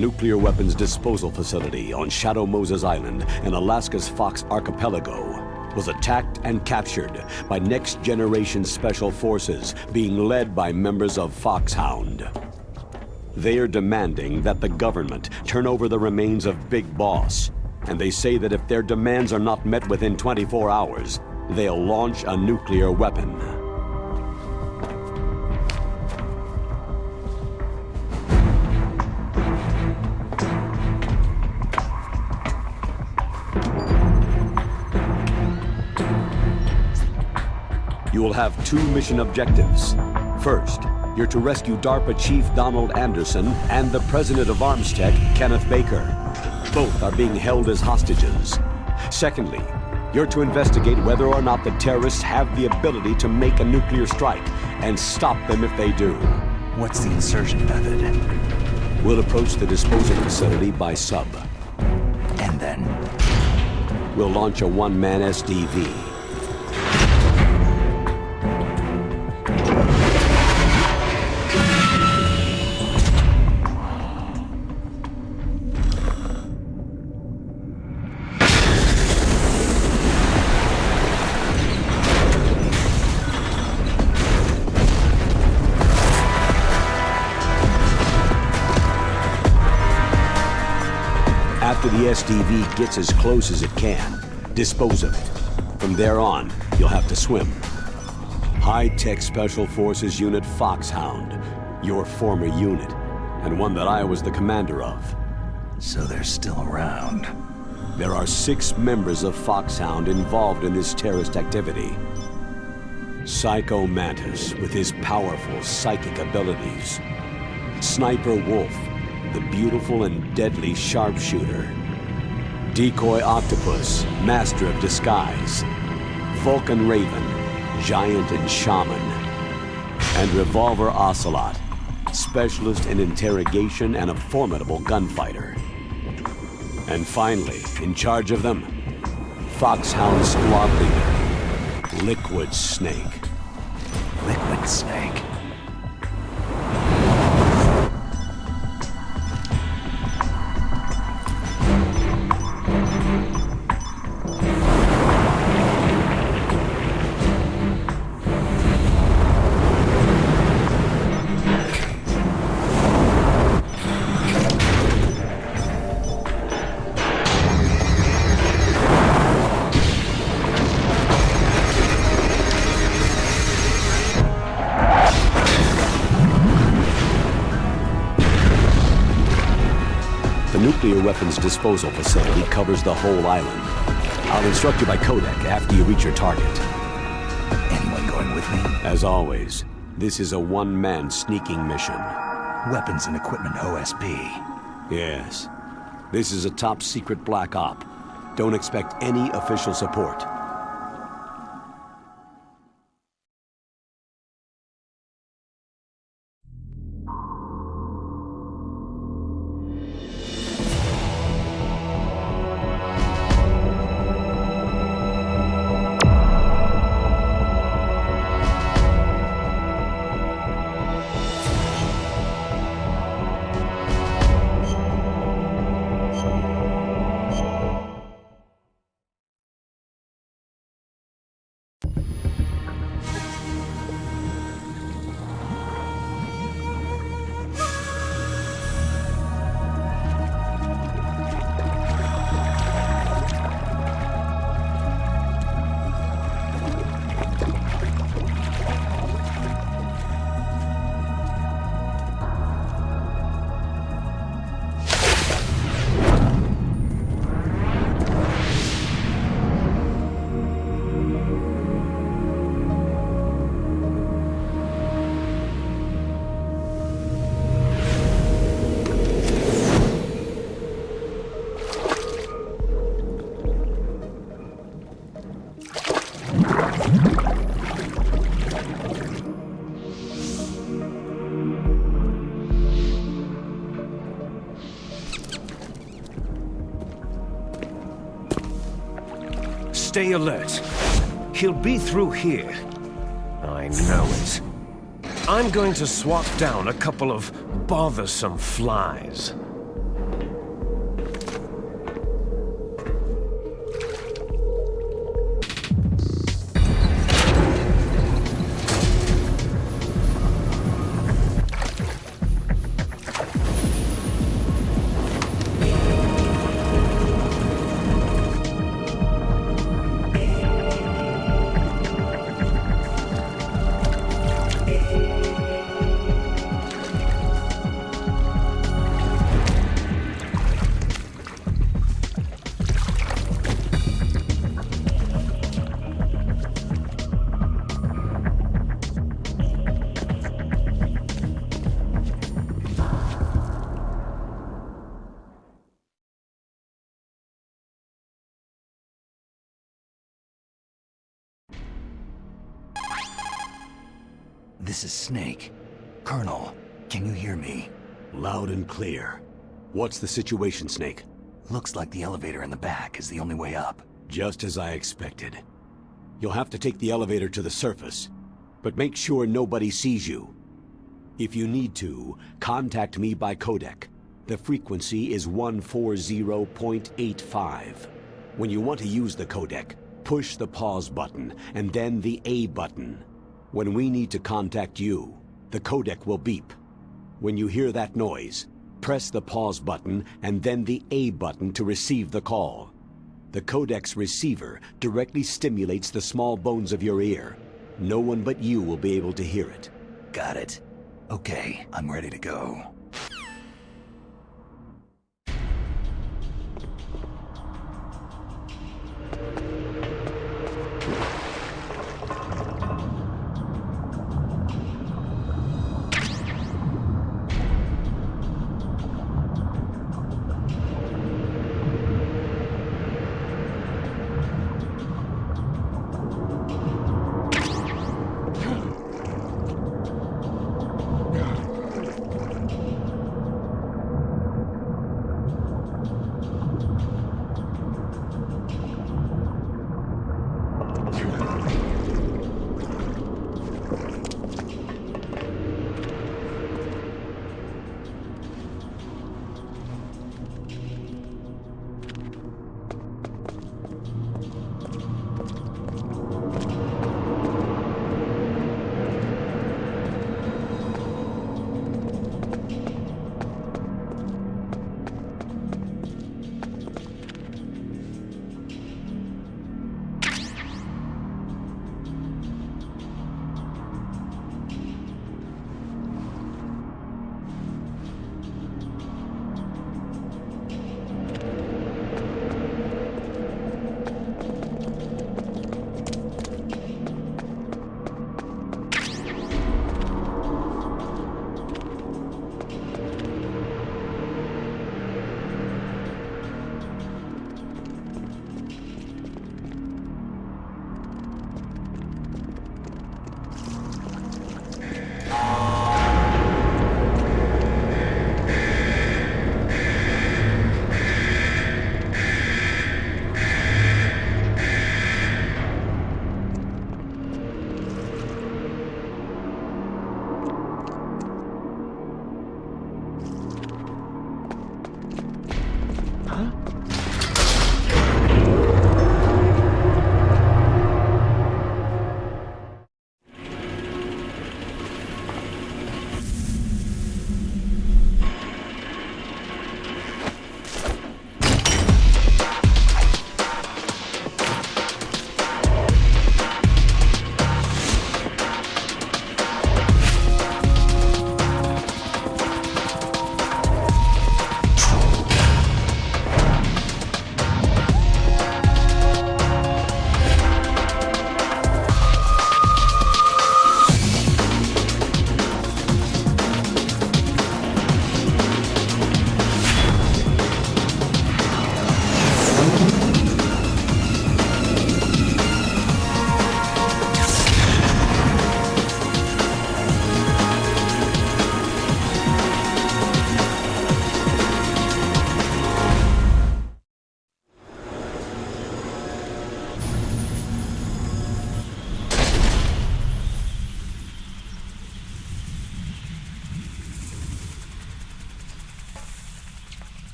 nuclear weapons disposal facility on Shadow Moses Island in Alaska's Fox Archipelago was attacked and captured by next-generation special forces being led by members of Foxhound. They are demanding that the government turn over the remains of Big Boss, and they say that if their demands are not met within 24 hours, they'll launch a nuclear weapon. You will have two mission objectives. First, you're to rescue DARPA Chief Donald Anderson and the President of Armstech, Kenneth Baker. Both are being held as hostages. Secondly, you're to investigate whether or not the terrorists have the ability to make a nuclear strike and stop them if they do. What's the insertion method? We'll approach the disposal facility by sub. And then? We'll launch a one-man SDV. After the SDV gets as close as it can, dispose of it. From there on, you'll have to swim. High-Tech Special Forces Unit Foxhound, your former unit, and one that I was the commander of. So they're still around. There are 6 members of Foxhound involved in this terrorist activity. Psycho Mantis, with his powerful psychic abilities. Sniper Wolf, the beautiful and deadly sharpshooter. Decoy Octopus, master of disguise. Vulcan Raven, giant and shaman. And Revolver Ocelot, specialist in interrogation and a formidable gunfighter. And finally, in charge of them, Foxhound squad leader, Liquid Snake. Liquid Snake? The nuclear weapons disposal facility covers the whole island. I'll instruct you by codec after you reach your target. Anyone going with me? As always, this is a one-man sneaking mission. Weapons and equipment OSP. Yes. This is a top-secret black op. Don't expect any official support. Stay alert. He'll be through here. I know it. I'm going to swat down a couple of bothersome flies. This is Snake. Colonel, can you hear me? Loud and clear. What's the situation, Snake? Looks like the elevator in the back is the only way up. Just as I expected. You'll have to take the elevator to the surface, but make sure nobody sees you. If you need to, contact me by codec. The frequency is 140.85. When you want to use the codec, push the pause button and then the A button. When we need to contact you, the codec will beep. When you hear that noise, press the pause button and then the A button to receive the call. The codec's receiver directly stimulates the small bones of your ear. No one but you will be able to hear it. Got it. Okay, I'm ready to go.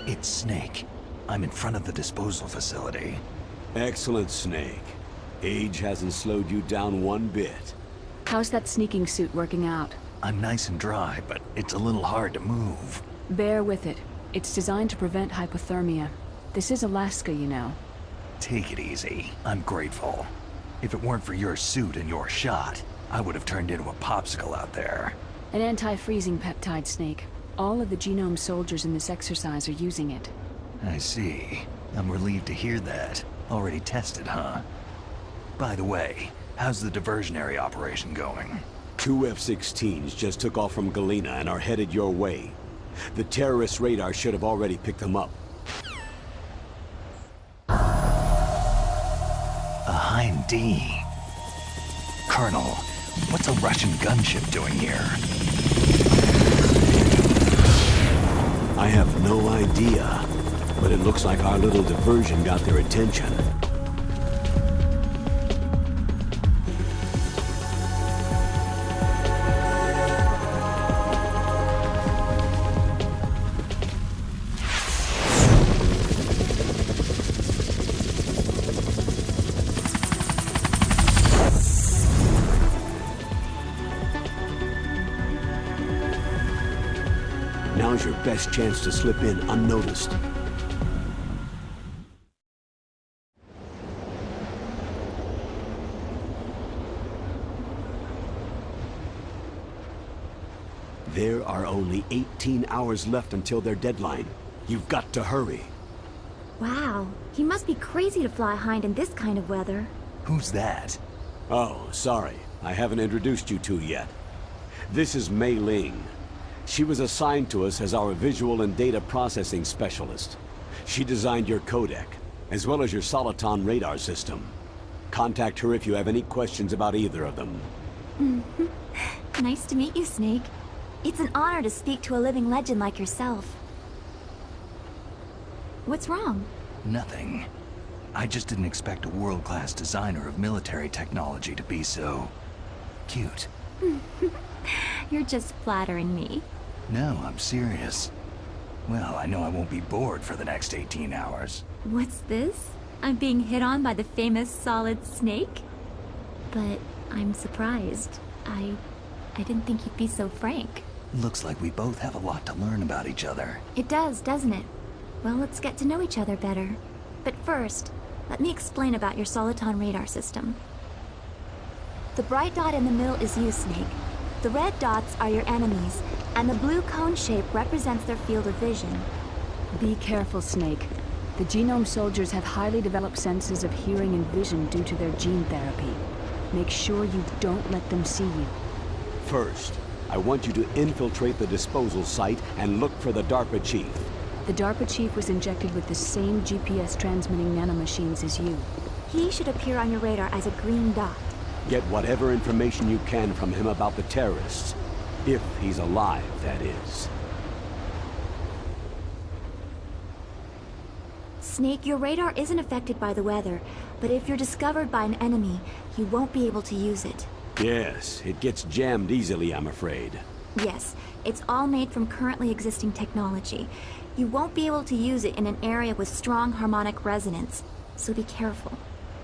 It's Snake. I'm in front of the disposal facility. Excellent, Snake. Age hasn't slowed you down one bit. How's that sneaking suit working out? I'm nice and dry, but it's a little hard to move. Bear with it. It's designed to prevent hypothermia. This is Alaska, you know. Take it easy. I'm grateful. If it weren't for your suit and your shot, I would have turned into a popsicle out there. An anti-freezing peptide, Snake. All of the genome soldiers in this exercise are using it. I see. I'm relieved to hear that. Already tested, huh? By the way, how's the diversionary operation going? 2 F-16s just took off from Galena and are headed your way. The terrorist radar should have already picked them up. A Hind D. Colonel, what's a Russian gunship doing here? I have no idea, but it looks like our little diversion got their attention. Now's your best chance to slip in unnoticed. There are only 18 hours left until their deadline. You've got to hurry. Wow, he must be crazy to fly Hind in this kind of weather. Who's that? Oh, sorry. I haven't introduced you two yet. This is Mei Ling. She was assigned to us as our visual and data processing specialist. She designed your codec, as well as your Soliton radar system. Contact her if you have any questions about either of them. Nice to meet you, Snake. It's an honor to speak to a living legend like yourself. What's wrong? Nothing. I just didn't expect a world-class designer of military technology to be so... cute. You're just flattering me. No, I'm serious. Well, I know I won't be bored for the next 18 hours. What's this? I'm being hit on by the famous Solid Snake? But I'm surprised. I didn't think you'd be so frank. Looks like we both have a lot to learn about each other. It does, doesn't it? Well, let's get to know each other better. But first, let me explain about your Soliton radar system. The bright dot in the middle is you, Snake. The red dots are your enemies, and the blue cone shape represents their field of vision. Be careful, Snake. The genome soldiers have highly developed senses of hearing and vision due to their gene therapy. Make sure you don't let them see you. First, I want you to infiltrate the disposal site and look for the DARPA chief. The DARPA chief was injected with the same GPS transmitting nanomachines as you. He should appear on your radar as a green dot. Get whatever information you can from him about the terrorists. If he's alive, that is. Snake, your radar isn't affected by the weather, but if you're discovered by an enemy, you won't be able to use it. Yes, it gets jammed easily, I'm afraid. Yes, it's all made from currently existing technology. You won't be able to use it in an area with strong harmonic resonance, so be careful.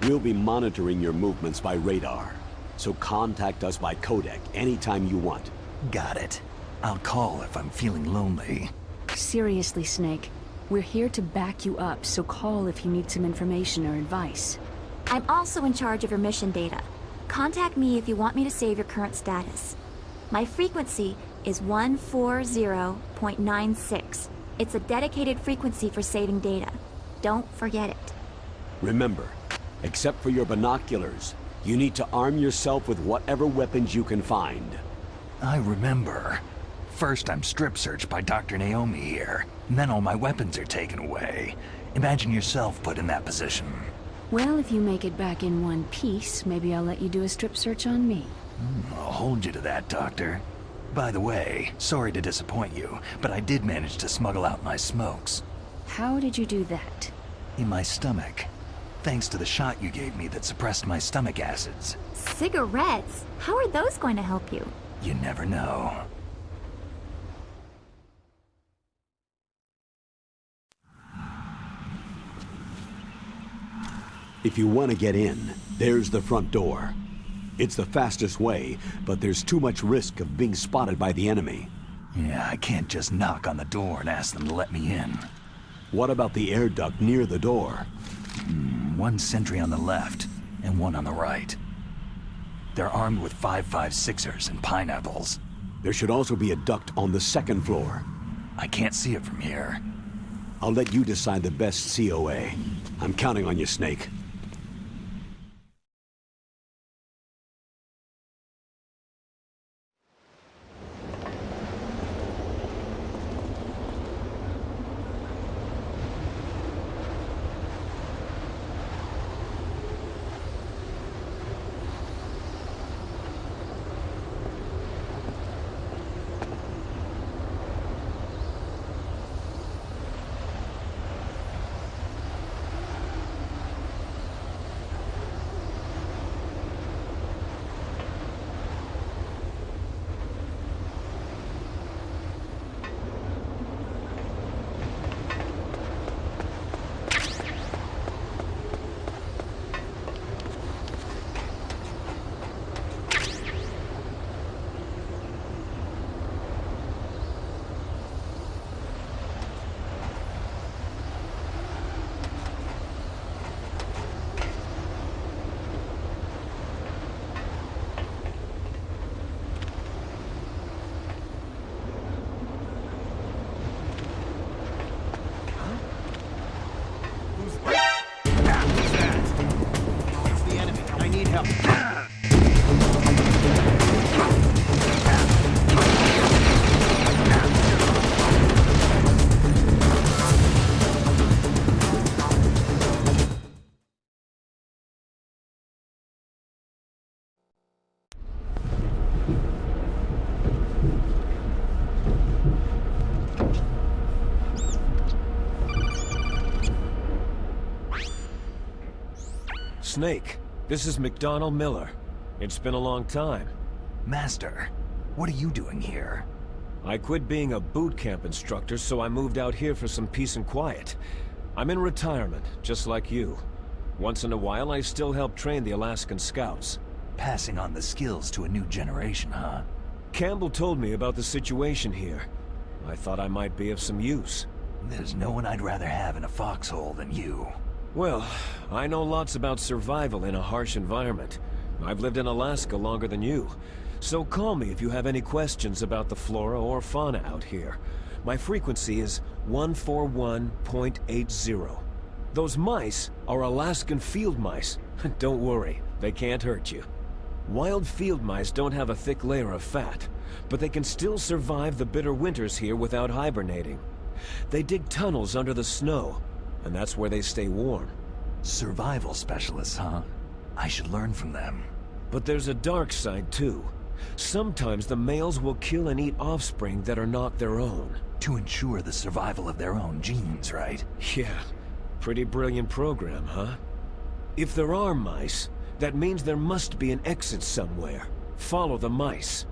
We'll be monitoring your movements by radar, so contact us by codec anytime you want. Got it. I'll call if I'm feeling lonely. Seriously, Snake. We're here to back you up, so call if you need some information or advice. I'm also in charge of your mission data. Contact me if you want me to save your current status. My frequency is 140.96. It's a dedicated frequency for saving data. Don't forget it. Remember, except for your binoculars, you need to arm yourself with whatever weapons you can find. I remember. First I'm strip searched by Dr. Naomi here, and then all my weapons are taken away. Imagine yourself put in that position. Well, if you make it back in one piece, maybe I'll let you do a strip search on me. I'll hold you to that, Doctor. By the way, sorry to disappoint you, but I did manage to smuggle out my smokes. How did you do that? In my stomach. Thanks to the shot you gave me that suppressed my stomach acids. Cigarettes? How are those going to help you? You never know. If you want to get in, there's the front door. It's the fastest way, but there's too much risk of being spotted by the enemy. Yeah, I can't just knock on the door and ask them to let me in. What about the air duct near the door? One sentry on the left, and one on the right. They're armed with 5.56ers and pineapples. There should also be a duct on the second floor. I can't see it from here. I'll let you decide the best COA. I'm counting on you, Snake. Snake, this is McDonald Miller. It's been a long time. Master, what are you doing here? I quit being a boot camp instructor, so I moved out here for some peace and quiet. I'm in retirement, just like you. Once in a while, I still help train the Alaskan Scouts. Passing on the skills to a new generation, huh? Campbell told me about the situation here. I thought I might be of some use. There's no one I'd rather have in a foxhole than you. Well, I know lots about survival in a harsh environment. I've lived in Alaska longer than you. So call me if you have any questions about the flora or fauna out here. My frequency is 141.80. Those mice are Alaskan field mice. Don't worry, they can't hurt you. Wild field mice don't have a thick layer of fat, but they can still survive the bitter winters here without hibernating. They dig tunnels under the snow, and that's where they stay warm. Survival specialists, huh? I should learn from them. But there's a dark side, too. Sometimes the males will kill and eat offspring that are not their own. To ensure the survival of their own genes, right? Yeah, pretty brilliant program, huh? If there are mice, that means there must be an exit somewhere. Follow the mice.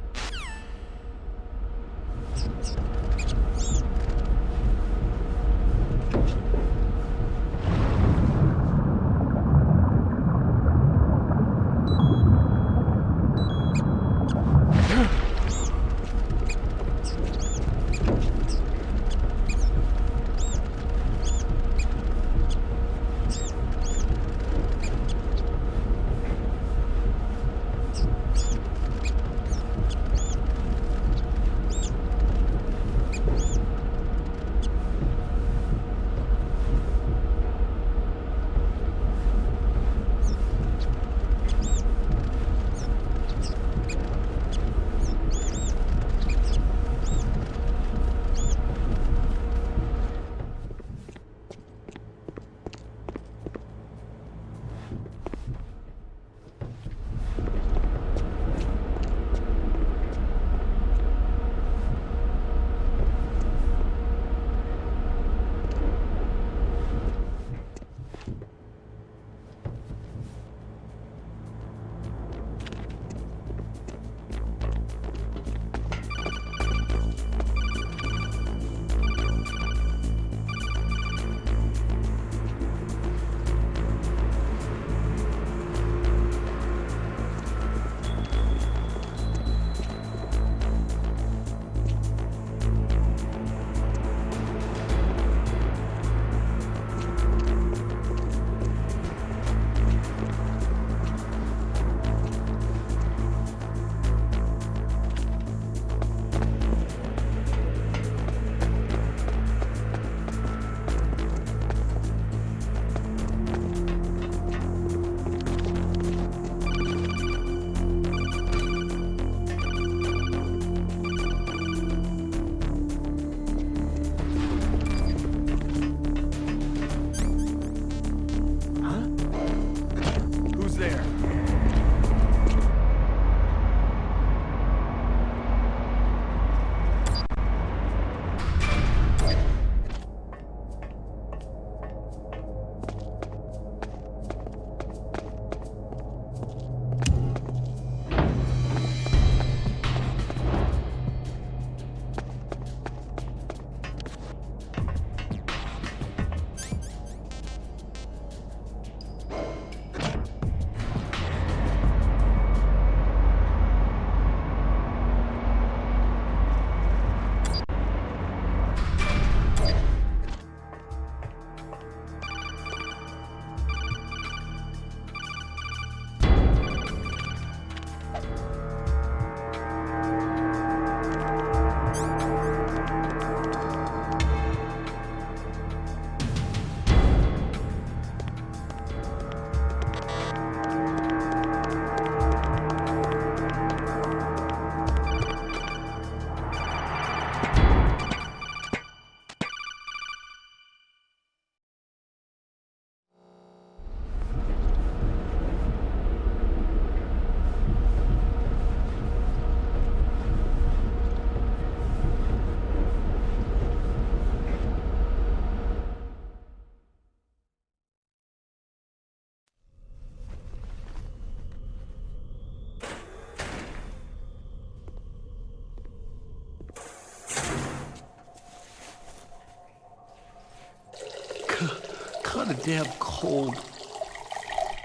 damn cold.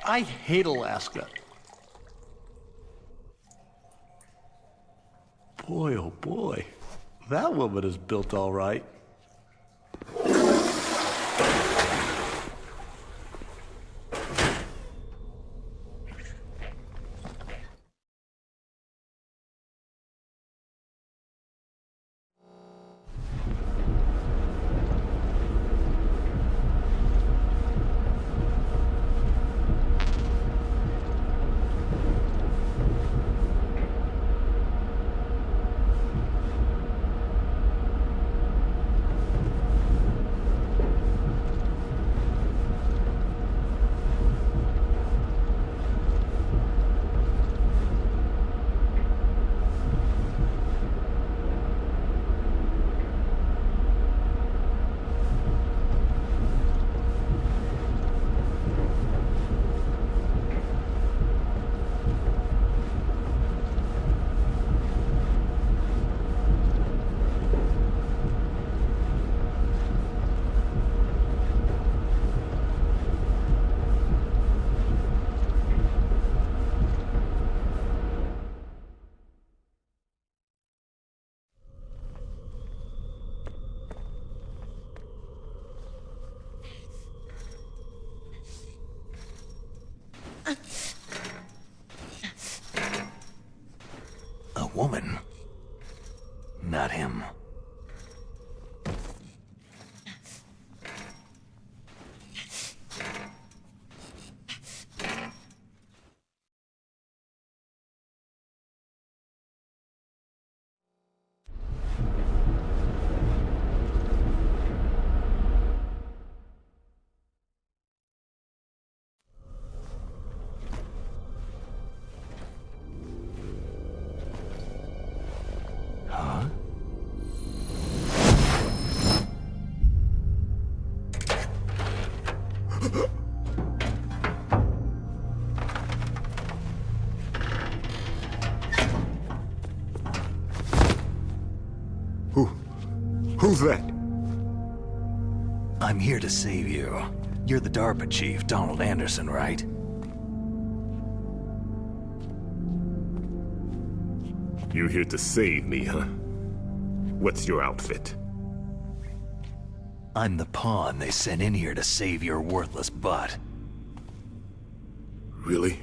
I hate Alaska. Boy, oh boy. That woman is built all right. A woman. Not him. Who's that? I'm here to save you. You're the DARPA chief, Donald Anderson, right? You're here to save me, huh? What's your outfit? I'm the pawn they sent in here to save your worthless butt. Really?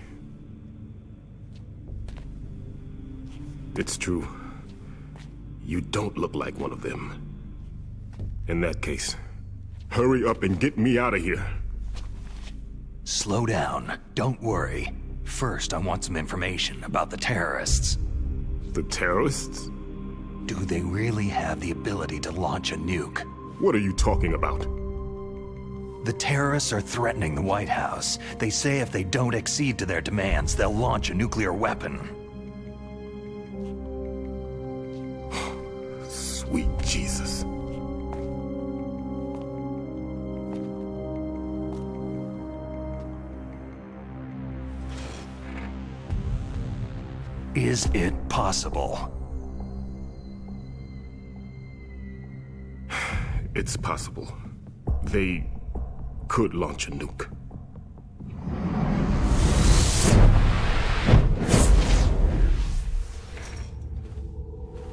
It's true. You don't look like one of them. In that case, hurry up and get me out of here. Slow down. Don't worry. First, I want some information about the terrorists. The terrorists? Do they really have the ability to launch a nuke? What are you talking about? The terrorists are threatening the White House. They say if they don't accede to their demands, they'll launch a nuclear weapon. Sweet Jesus. Is it possible? It's possible. They could launch a nuke.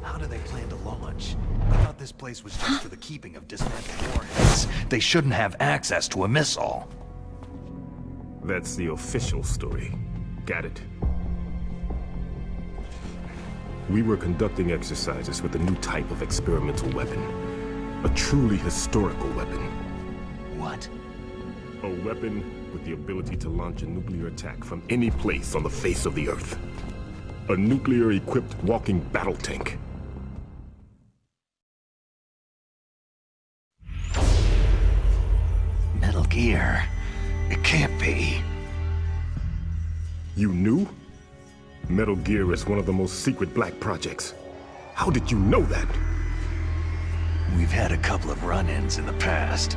How do they plan to launch? I thought this place was just for the keeping of dismantled warheads. They shouldn't have access to a missile. That's the official story. Got it? We were conducting exercises with a new type of experimental weapon. A truly historical weapon. What? A weapon with the ability to launch a nuclear attack from any place on the face of the Earth. A nuclear-equipped walking battle tank. Metal Gear. It can't be. You knew? Metal Gear is one of the most secret black projects. How did you know that? We've had a couple of run-ins in the past.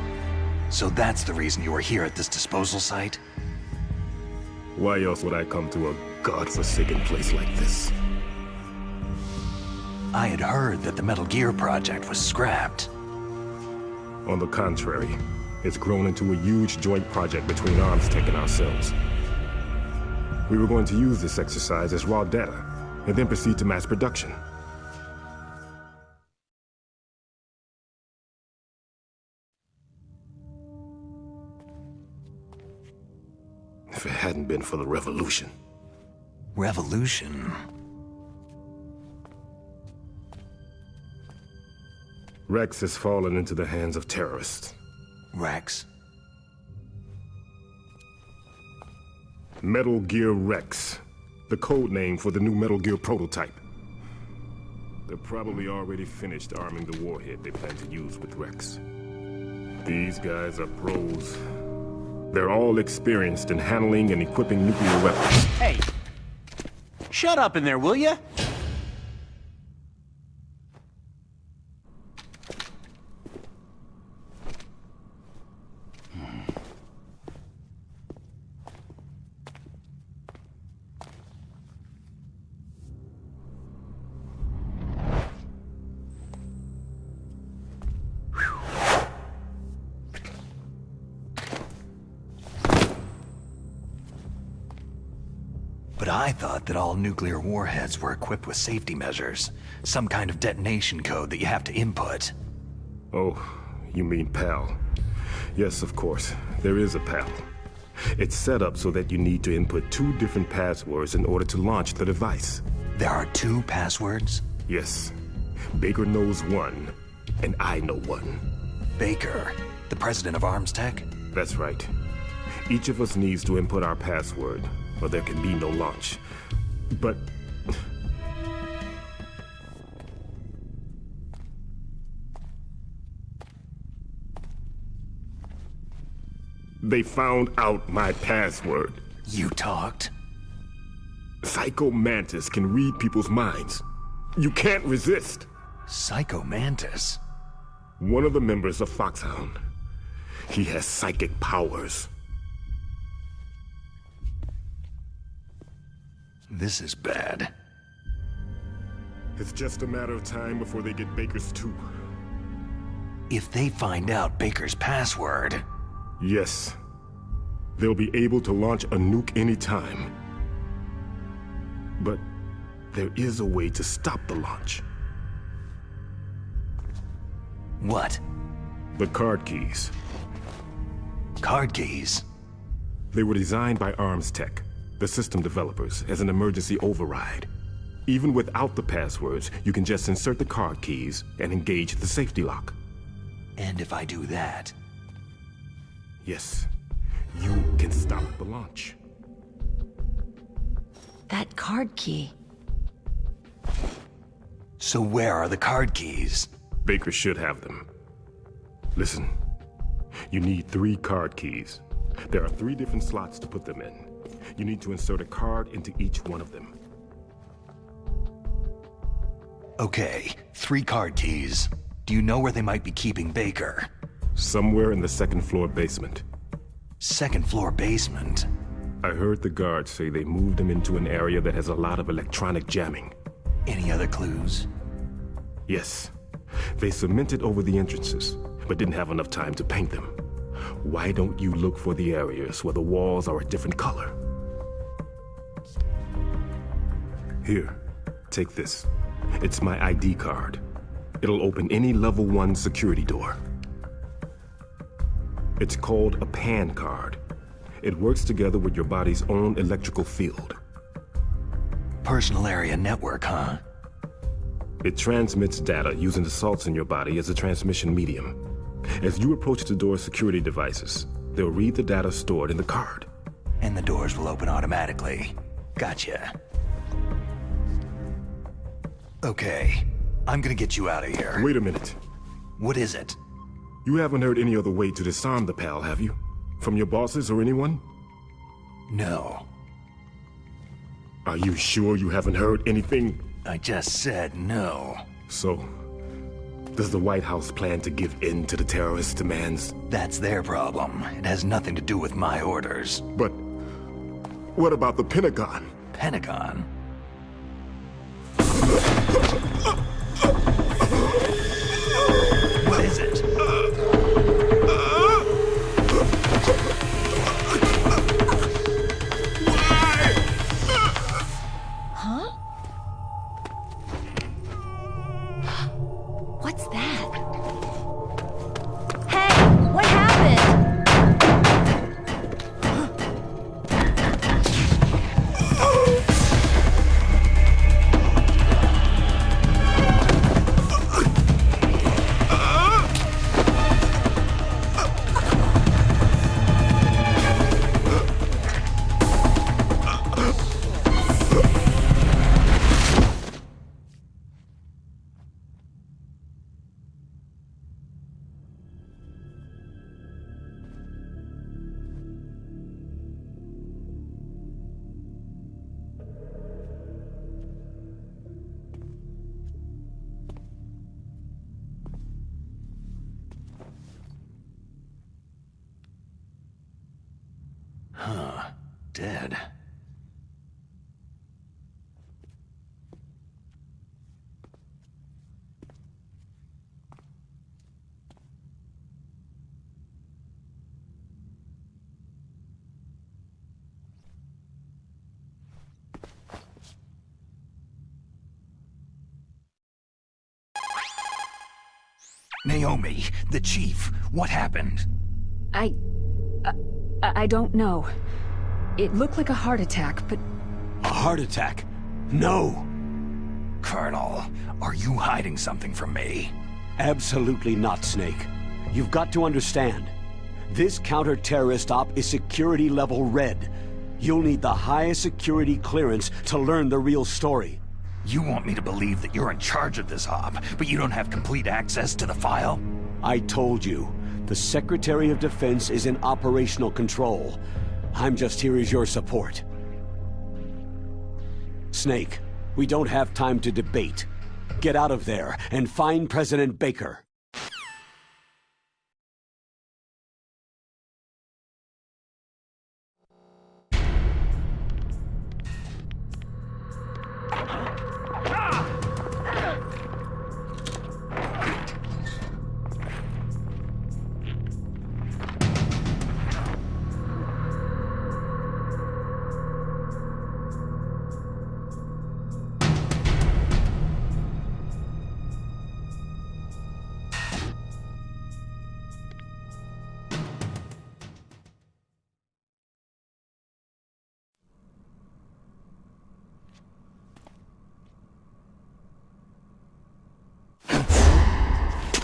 So that's the reason you were here at this disposal site? Why else would I come to a godforsaken place like this? I had heard that the Metal Gear project was scrapped. On the contrary, it's grown into a huge joint project between Arms Tech and ourselves. We were going to use this exercise as raw data, and then proceed to mass production. If it hadn't been for the revolution. Revolution? Rex has fallen into the hands of terrorists. Rex? Metal Gear Rex, the code name for the new Metal Gear prototype. They're probably already finished arming the warhead they plan to use with Rex. These guys are pros. They're all experienced in handling and equipping nuclear weapons. Hey! Shut up in there, will ya? But I thought that all nuclear warheads were equipped with safety measures. Some kind of detonation code that you have to input. Oh, you mean PAL. Yes, of course. There is a PAL. It's set up so that you need to input 2 different passwords in order to launch the device. There are 2 passwords? Yes. Baker knows one, and I know one. Baker, the president of Arms Tech? That's right. Each of us needs to input our password, or there can be no launch. But... they found out my password. You talked? Psycho Mantis can read people's minds. You can't resist. Psycho Mantis? One of the members of Foxhound. He has psychic powers. This is bad. It's just a matter of time before they get Baker's too. If they find out Baker's password... Yes. They'll be able to launch a nuke anytime. But there is a way to stop the launch. What? The card keys. Card keys? They were designed by Arms Tech, the system developers, as an emergency override. Even without the passwords, you can just insert the card keys and engage the safety lock. And if I do that... Yes, you can stop the launch. That card key. So where are the card keys? Baker should have them. Listen, you need 3 card keys. There are 3 different slots to put them in. You need to insert a card into each one of them. Okay, 3 card keys. Do you know where they might be keeping Baker? Somewhere in the 2nd floor basement. 2nd floor basement? I heard the guards say they moved him into an area that has a lot of electronic jamming. Any other clues? Yes. They cemented over the entrances, but didn't have enough time to paint them. Why don't you look for the areas where the walls are a different color? Here, take this. It's my ID card. It'll open any level 1 security door. It's called a PAN card. It works together with your body's own electrical field. Personal area network, huh? It transmits data using the salts in your body as a transmission medium. As you approach the door's security devices, they'll read the data stored in the card. And the doors will open automatically. Gotcha. Okay, I'm gonna get you out of here. Wait a minute. What is it? You haven't heard any other way to disarm the PAL, have you? From your bosses or anyone? No. Are you sure you haven't heard anything? I just said no. So, does the White House plan to give in to the terrorists' demands? That's their problem. It has nothing to do with my orders. But what about the Pentagon? Pentagon? What is it? dead. Naomi, the chief, what happened? I don't know. It looked like a heart attack, but... A heart attack? No! Colonel, are you hiding something from me? Absolutely not, Snake. You've got to understand. This counter-terrorist op is security level red. You'll need the highest security clearance to learn the real story. You want me to believe that you're in charge of this op, but you don't have complete access to the file? I told you, the Secretary of Defense is in operational control. I'm just here as your support. Snake, we don't have time to debate. Get out of there and find President Baker.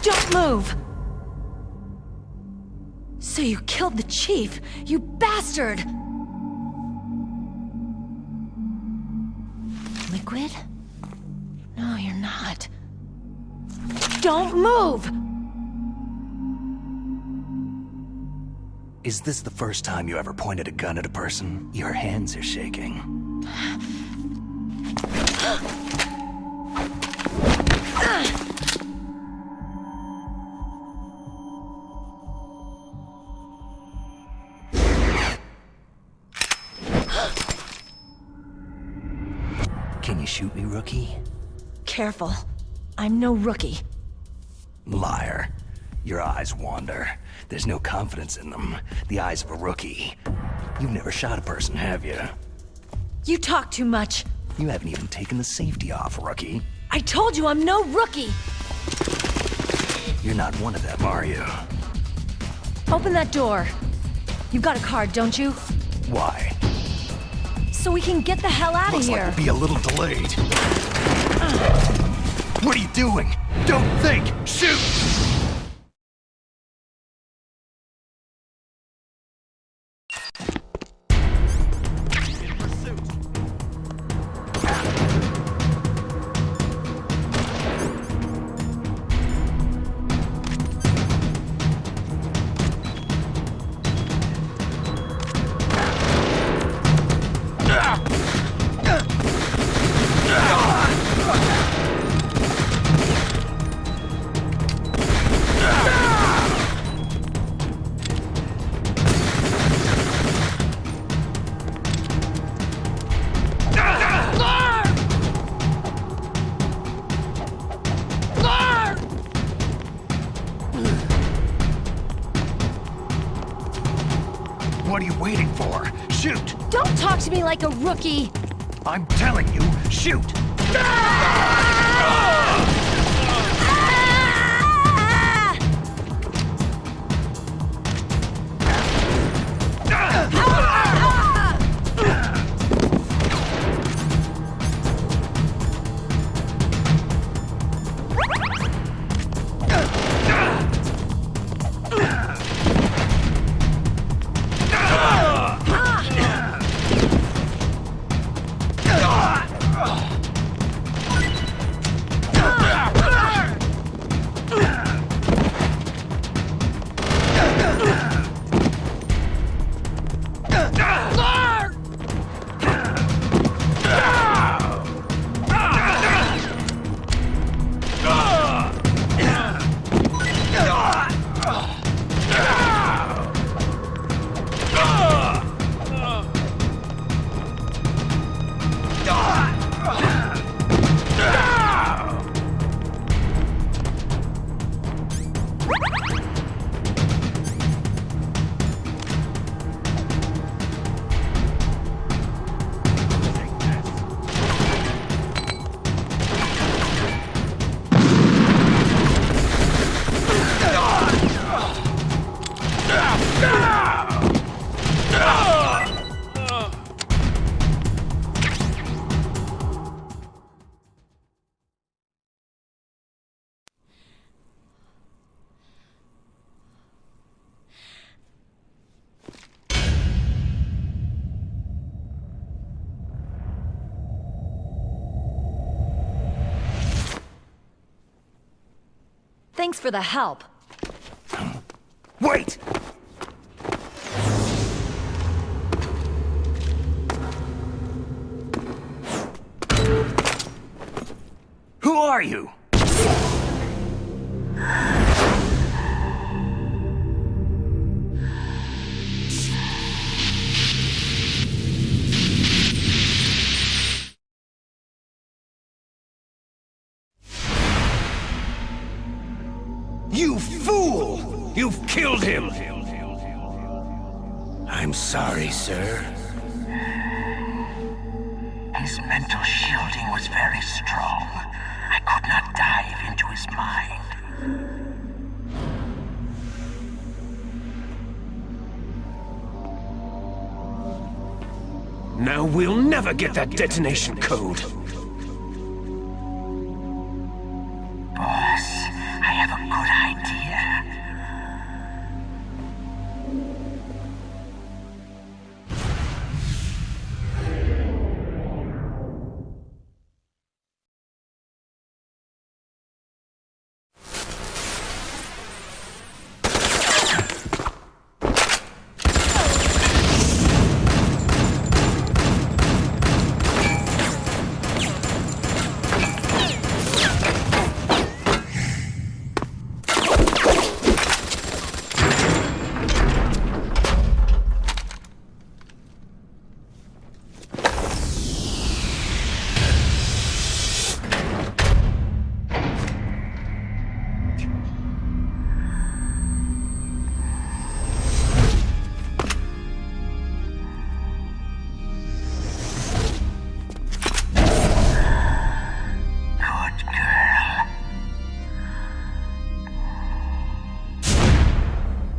Don't move! So you killed the chief, you bastard! Liquid? No, you're not. Don't move! Is this the first time you ever pointed a gun at a person? Your hands are shaking. Can you shoot me, rookie? Careful. I'm no rookie. Liar. Your eyes wander. There's no confidence in them. The eyes of a rookie. You've never shot a person, have you? You talk too much. You haven't even taken the safety off, rookie. I told you I'm no rookie! You're not one of them, are you? Open that door. You've got a card, don't you? Why? So we can get the hell out of Looks here. like we'll be a little delayed. What are you doing? Don't think! Shoot! What are you waiting for? Shoot! Don't talk to me like a rookie! I'm telling you, shoot! Thanks for the help. Wait! Who are you? You fool! You've killed him! I'm sorry, sir. His mental shielding was very strong. I could not dive into his mind. Now we'll never get that detonation code. Boss, I have a good idea.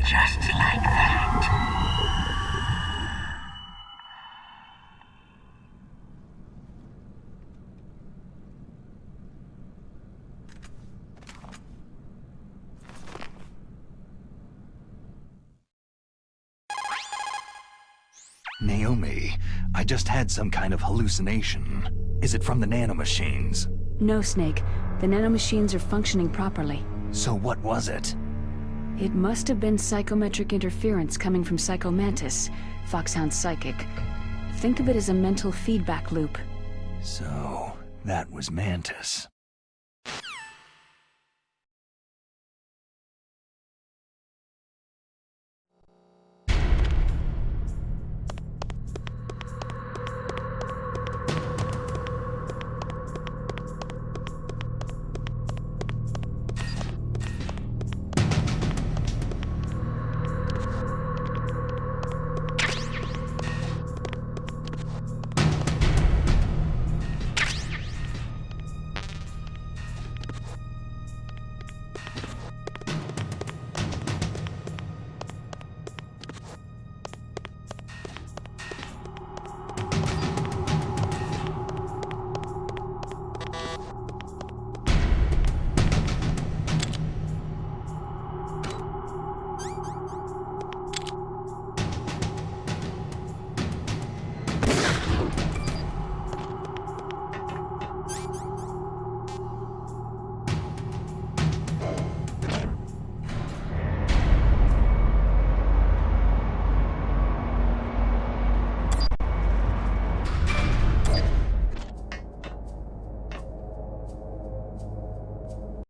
Just like that. Naomi, I just had some kind of hallucination. Is it from the nanomachines? No, Snake. The nanomachines are functioning properly. So what was it? It must have been psychometric interference coming from Psycho Mantis, Foxhound's psychic. Think of it as a mental feedback loop. So, that was Mantis.